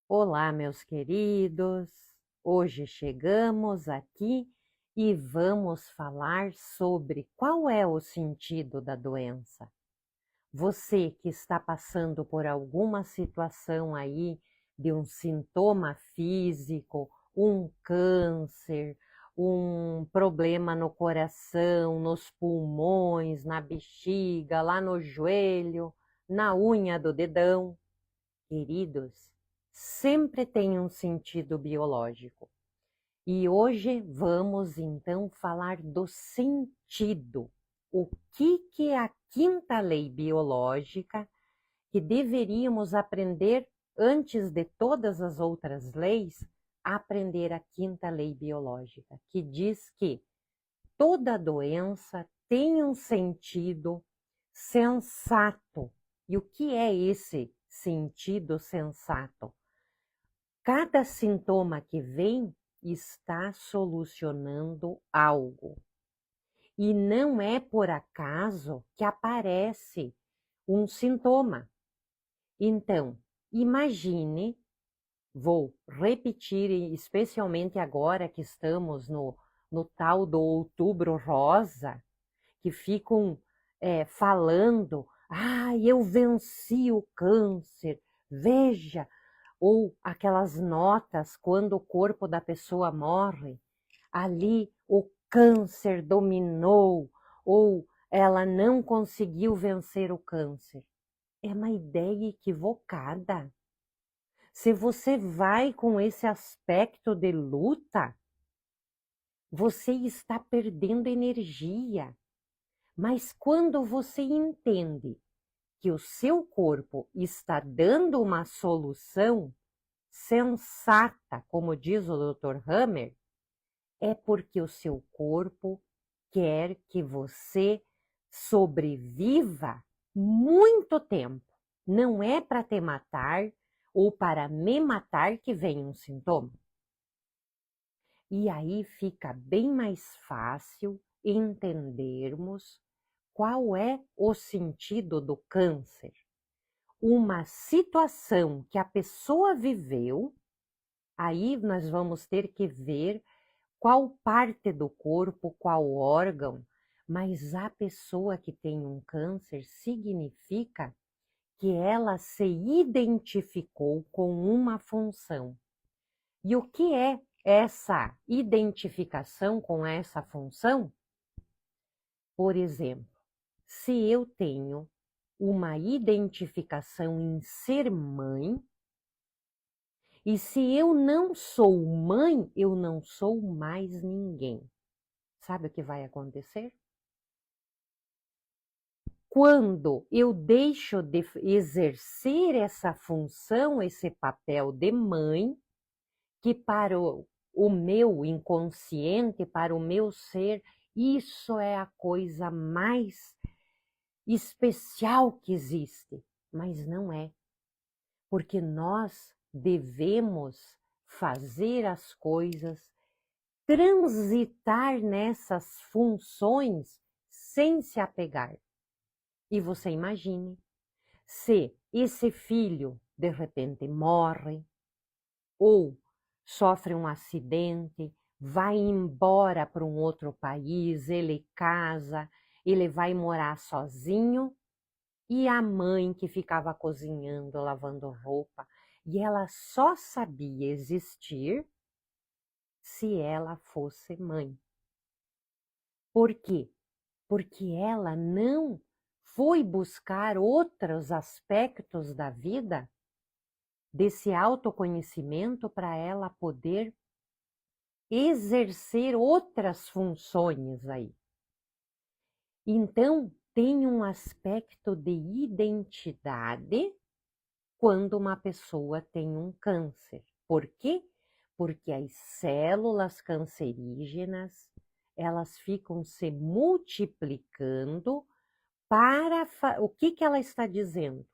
Olá, meus queridos. Hoje chegamos aqui e vamos falar sobre qual é o sentido da doença. Você que está passando por alguma situação aí de um sintoma físico, um câncer, um problema no coração, nos pulmões, na bexiga, lá no joelho, na unha do dedão. Queridos, sempre tem um sentido biológico. E hoje vamos então falar do sentido. O que é a quinta lei biológica que deveríamos aprender antes de todas as outras leis, aprender a quinta lei biológica, que diz que toda doença tem um sentido sensato. E o que é esse sentido sensato? Cada sintoma que vem está solucionando algo. E não é por acaso que aparece um sintoma. Então, imagine, vou repetir, especialmente agora que estamos no tal do Outubro Rosa, que ficam falando, eu venci o câncer, veja, ou aquelas notas quando o corpo da pessoa morre, ali o câncer dominou, ou ela não conseguiu vencer o câncer. É uma ideia equivocada. Se você vai com esse aspecto de luta, você está perdendo energia. Mas quando você entende que o seu corpo está dando uma solução sensata, como diz o Dr. Hammer, é porque o seu corpo quer que você sobreviva muito tempo. Não é para te matar ou para me matar que vem um sintoma. E aí fica bem mais fácil entendermos qual é o sentido do câncer. Uma situação que a pessoa viveu, aí nós vamos ter que ver qual parte do corpo, qual órgão, mas a pessoa que tem um câncer significa que ela se identificou com uma função. E o que é essa identificação com essa função? Por exemplo, se eu tenho uma identificação em ser mãe, e se eu não sou mãe, eu não sou mais ninguém. Sabe o que vai acontecer? Quando eu deixo de exercer essa função, esse papel de mãe, que para o meu inconsciente, para o meu ser, isso é a coisa mais especial que existe, mas não é, porque nós devemos fazer as coisas, transitar nessas funções sem se apegar. E você imagine, se esse filho de repente morre, ou sofre um acidente, vai embora para um outro país, ele casa, ele vai morar sozinho, e a mãe que ficava cozinhando, lavando roupa, e ela só sabia existir se ela fosse mãe. Por quê? Porque ela não foi buscar outros aspectos da vida, desse autoconhecimento, para ela poder exercer outras funções aí. Então, tem um aspecto de identidade quando uma pessoa tem um câncer. Por quê? Porque as células cancerígenas, elas ficam se multiplicando para... O que ela está dizendo?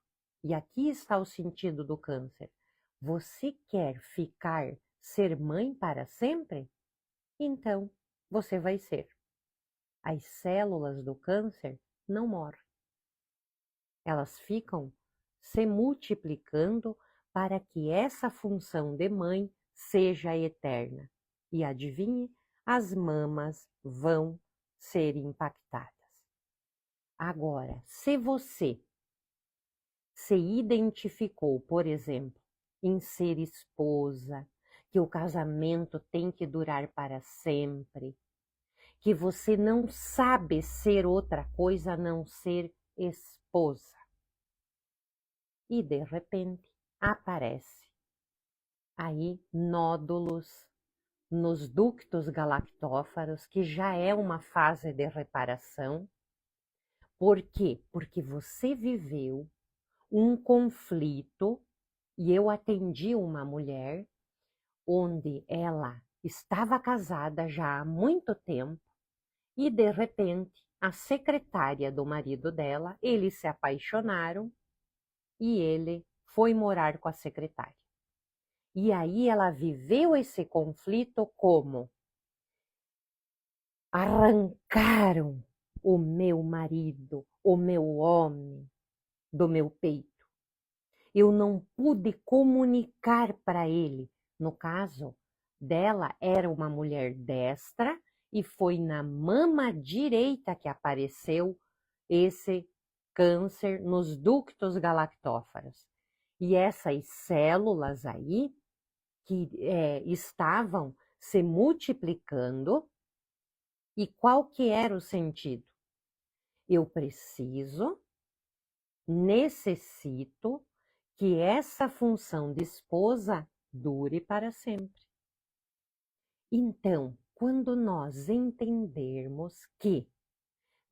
E aqui está o sentido do câncer. Você quer ser mãe para sempre? Então, você vai ser. As células do câncer não morrem. Elas ficam se multiplicando para que essa função de mãe seja eterna. E adivinhe, as mamas vão ser impactadas. Agora, se você se identificou, por exemplo, em ser esposa, que o casamento tem que durar para sempre, que você não sabe ser outra coisa a não ser esposa. E de repente aparece aí nódulos nos ductos galactófaros, que já é uma fase de reparação. Por quê? Porque você viveu um conflito, e eu atendi uma mulher onde ela estava casada já há muito tempo e de repente a secretária do marido dela, eles se apaixonaram e ele foi morar com a secretária. E aí ela viveu esse conflito como: arrancaram o meu marido, o meu homem, do meu peito. Eu não pude comunicar para ele. No caso dela, era uma mulher destra e foi na mama direita que apareceu esse câncer nos ductos galactófaros. E essas células aí, que estavam se multiplicando, e qual que era o sentido? Eu necessito que essa função de esposa dure para sempre. Então, quando nós entendermos que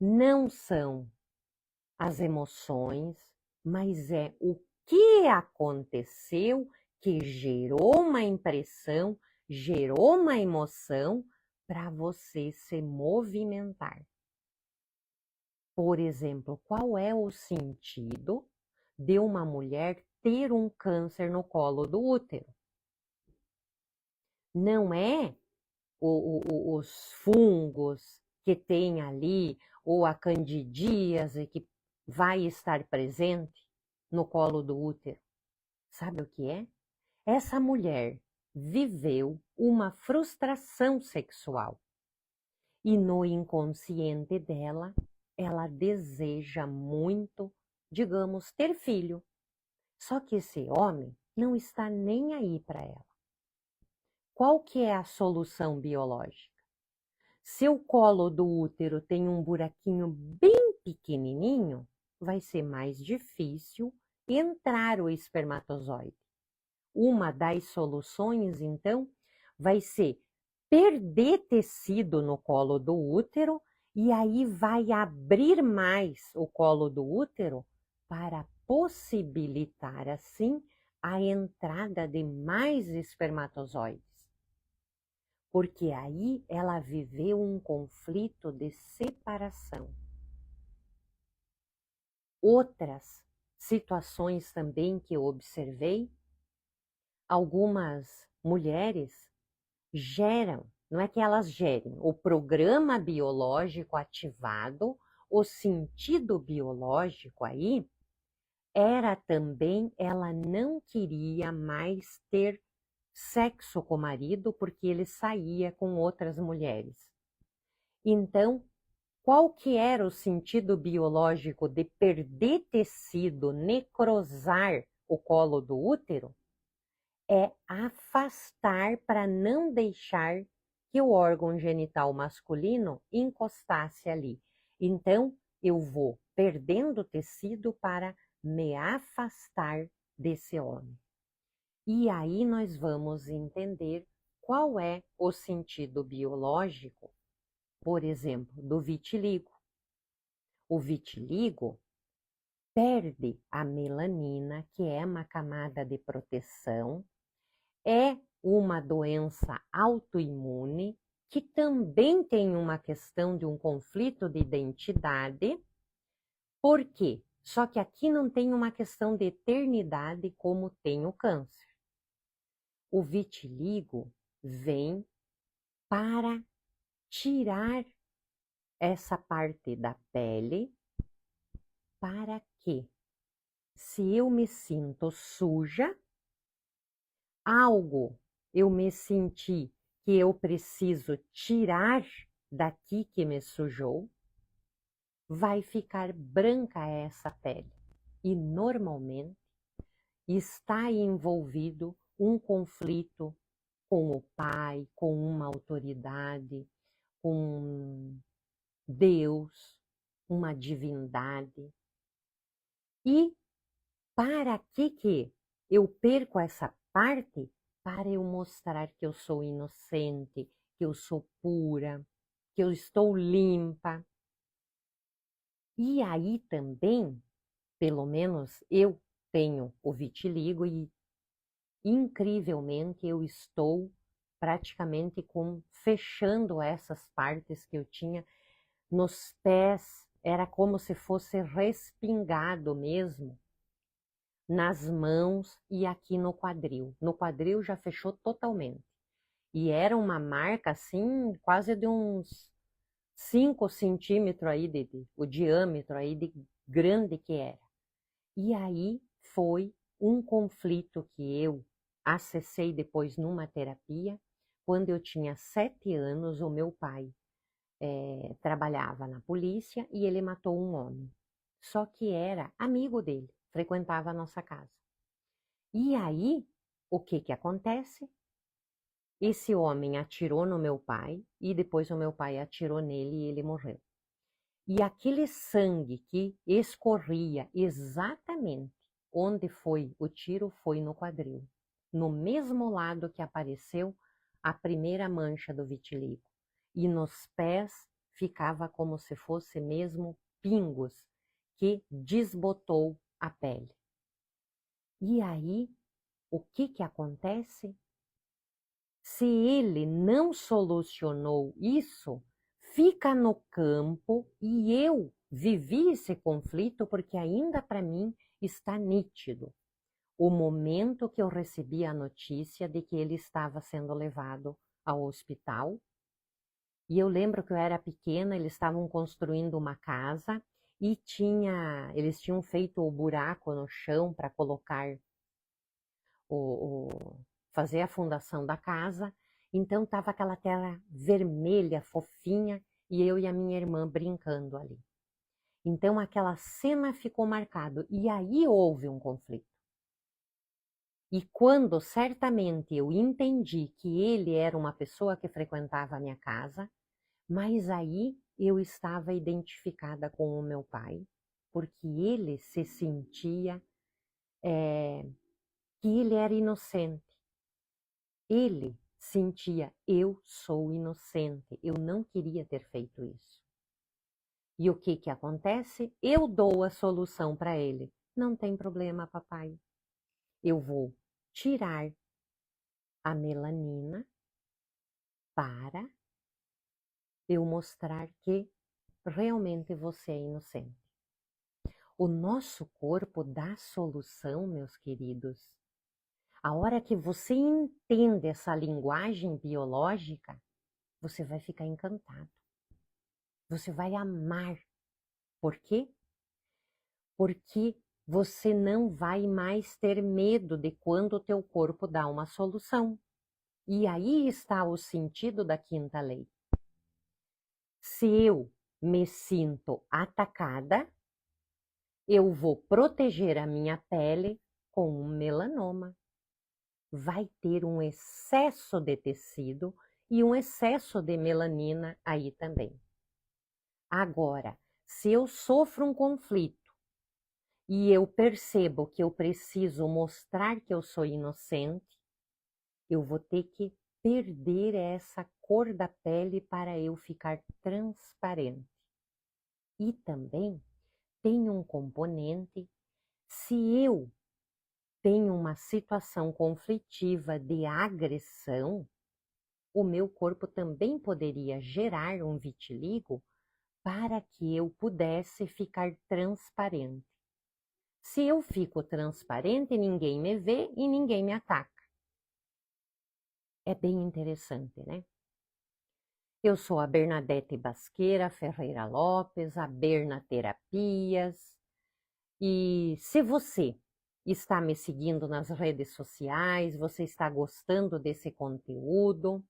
não são as emoções, mas é o que aconteceu que gerou uma impressão, gerou uma emoção para você se movimentar. Por exemplo, qual é o sentido de uma mulher ter um câncer no colo do útero? Não é os fungos que tem ali, ou a candidíase que vai estar presente no colo do útero. Sabe o que é? Essa mulher viveu uma frustração sexual e no inconsciente dela, ela deseja muito, digamos, ter filho. Só que esse homem não está nem aí para ela. Qual que é a solução biológica? Se o colo do útero tem um buraquinho bem pequenininho, vai ser mais difícil entrar o espermatozoide. Uma das soluções, então, vai ser perder tecido no colo do útero e aí vai abrir mais o colo do útero para possibilitar, assim, a entrada de mais espermatozoides. Porque aí ela viveu um conflito de separação. Outras situações também que eu observei, algumas mulheres geram, não é que elas gerem, o programa biológico ativado, o sentido biológico aí, era também, ela não queria mais ter sexo com o marido porque ele saía com outras mulheres. Então, qual que era o sentido biológico de perder tecido, necrosar o colo do útero? É afastar para não deixar que o órgão genital masculino encostasse ali. Então, eu vou perdendo tecido para me afastar desse homem. E aí nós vamos entender qual é o sentido biológico, por exemplo, do vitiligo. O vitiligo perde a melanina, que é uma camada de proteção, é uma doença autoimune, que também tem uma questão de um conflito de identidade. Por quê? Só que aqui não tem uma questão de eternidade como tem o câncer. O vitiligo vem para tirar essa parte da pele, para que, se eu me sinto suja, algo eu me senti que eu preciso tirar daqui que me sujou, vai ficar branca essa pele. E normalmente está envolvido um conflito com o pai, com uma autoridade, com Deus, uma divindade. E para que eu perco essa parte? Para eu mostrar que eu sou inocente, que eu sou pura, que eu estou limpa. E aí também, pelo menos eu tenho o vitiligo e incrivelmente eu estou praticamente fechando essas partes que eu tinha nos pés, era como se fosse respingado mesmo, nas mãos e aqui no quadril. No quadril já fechou totalmente. E era uma marca assim, quase de uns 5 centímetros aí, o diâmetro aí de grande que era. E aí foi um conflito que eu acessei depois numa terapia. Quando eu tinha 7 anos, o meu pai trabalhava na polícia e ele matou um homem. Só que era amigo dele, frequentava a nossa casa. E aí, o que que acontece? Esse homem atirou no meu pai e depois o meu pai atirou nele e ele morreu. E aquele sangue que escorria exatamente onde foi o tiro foi no quadril, no mesmo lado que apareceu a primeira mancha do vitiligo. E nos pés ficava como se fosse mesmo pingos que desbotou a pele. E aí, o que que acontece? Se ele não solucionou isso, fica no campo e eu vivi esse conflito porque ainda para mim está nítido o momento que eu recebi a notícia de que ele estava sendo levado ao hospital. E eu lembro que eu era pequena, eles estavam construindo uma casa e eles tinham feito o buraco no chão para colocar fazer a fundação da casa. Então estava aquela tela vermelha, fofinha, e eu e a minha irmã brincando ali. Então aquela cena ficou marcada e aí houve um conflito. E quando certamente eu entendi que ele era uma pessoa que frequentava a minha casa, mas aí eu estava identificada com o meu pai, porque ele se sentia que ele era inocente. Ele sentia, eu sou inocente, eu não queria ter feito isso. E o que que acontece? Eu dou a solução para ele. Não tem problema, papai. Eu vou tirar a melanina para eu mostrar que realmente você é inocente. O nosso corpo dá solução, meus queridos. A hora que você entende essa linguagem biológica, você vai ficar encantado. Você vai amar. Por quê? Porque você não vai mais ter medo de quando o teu corpo dá uma solução. E aí está o sentido da quinta lei. Se eu me sinto atacada, eu vou proteger a minha pele com um melanoma. Vai ter um excesso de tecido e um excesso de melanina aí também. Agora, se eu sofro um conflito e eu percebo que eu preciso mostrar que eu sou inocente, eu vou ter que perder essa cor da pele para eu ficar transparente. E também tem um componente, se eu tenho uma situação conflitiva de agressão, o meu corpo também poderia gerar um vitiligo para que eu pudesse ficar transparente. Se eu fico transparente, ninguém me vê e ninguém me ataca. É bem interessante, né? Eu sou a Bernadette Basqueira Ferreira Lopes, a Berna Terapias. E se você está me seguindo nas redes sociais, você está gostando desse conteúdo.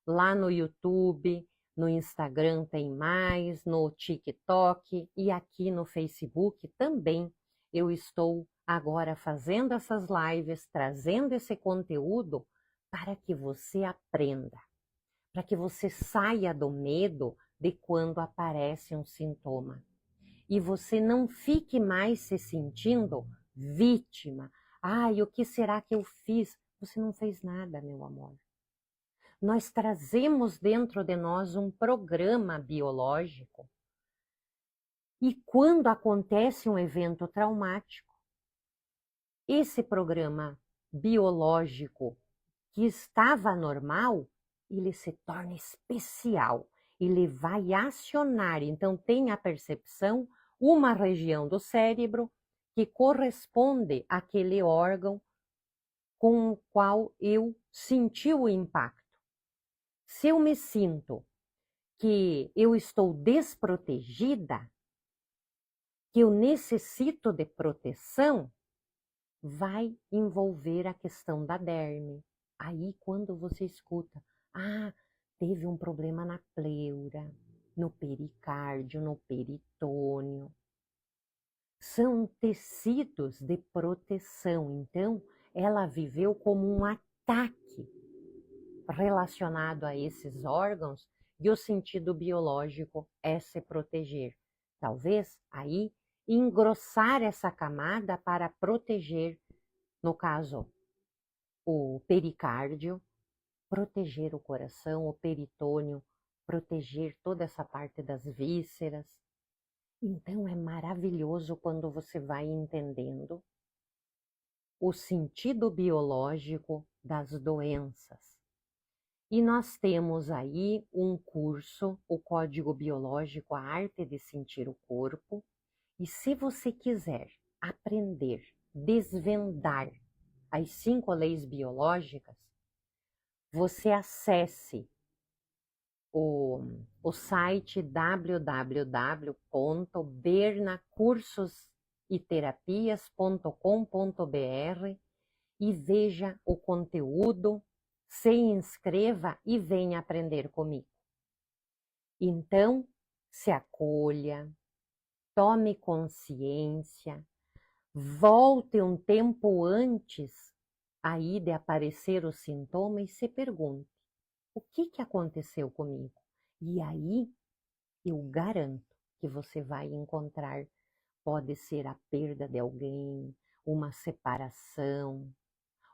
Lá no YouTube, no Instagram tem mais, no TikTok e aqui no Facebook também. Eu estou agora fazendo essas lives, trazendo esse conteúdo para que você aprenda, para que você saia do medo de quando aparece um sintoma. E você não fique mais se sentindo vítima. Ai, o que será que eu fiz? Você não fez nada, meu amor. Nós trazemos dentro de nós um programa biológico. E quando acontece um evento traumático, esse programa biológico que estava normal, ele se torna especial. Ele vai acionar, então tem a percepção, uma região do cérebro que corresponde àquele órgão com o qual eu senti o impacto. Se eu me sinto que eu estou desprotegida, que eu necessito de proteção, vai envolver a questão da derme. Aí, quando você escuta, teve um problema na pleura, no pericárdio, no peritônio. São tecidos de proteção. Então, ela viveu como um ataque relacionado a esses órgãos e o sentido biológico é se proteger. Talvez aí engrossar essa camada para proteger, no caso, o pericárdio, proteger o coração, o peritônio, proteger toda essa parte das vísceras. Então é maravilhoso quando você vai entendendo o sentido biológico das doenças. E nós temos aí um curso, o Código Biológico, a Arte de Sentir o Corpo. E se você quiser aprender, desvendar as 5 leis biológicas, você acesse o site www.bernacursositerapias.com.br e veja o conteúdo, se inscreva e venha aprender comigo. Então, se acolha, tome consciência, volte um tempo antes aí de aparecer o sintoma e se pergunte, o que aconteceu comigo? E aí, eu garanto que você vai encontrar, pode ser a perda de alguém, uma separação,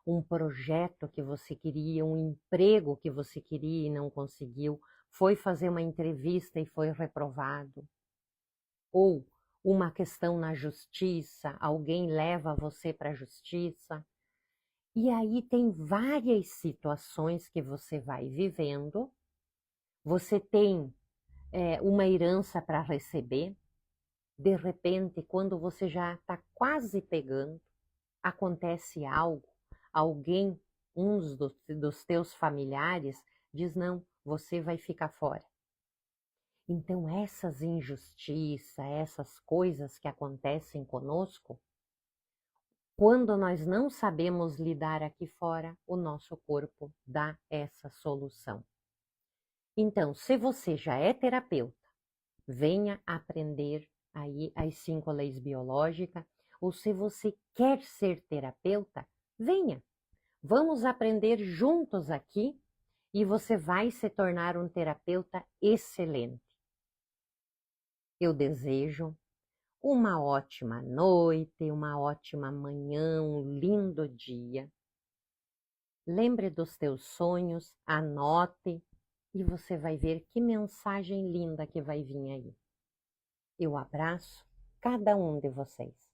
um projeto que você queria, um emprego que você queria e não conseguiu, foi fazer uma entrevista e foi reprovado. Ou uma questão na justiça, alguém leva você para a justiça. E aí tem várias situações que você vai vivendo. Você tem uma herança para receber. De repente, quando você já está quase pegando, acontece algo, alguém, dos teus familiares, diz não, você vai ficar fora. Então essas injustiças, essas coisas que acontecem conosco, quando nós não sabemos lidar aqui fora, o nosso corpo dá essa solução. Então, se você já é terapeuta, venha aprender aí as 5 leis biológicas, ou se você quer ser terapeuta, venha. Vamos aprender juntos aqui e você vai se tornar um terapeuta excelente. Eu desejo uma ótima noite, uma ótima manhã, um lindo dia. Lembre dos teus sonhos, anote e você vai ver que mensagem linda que vai vir aí. Eu abraço cada um de vocês.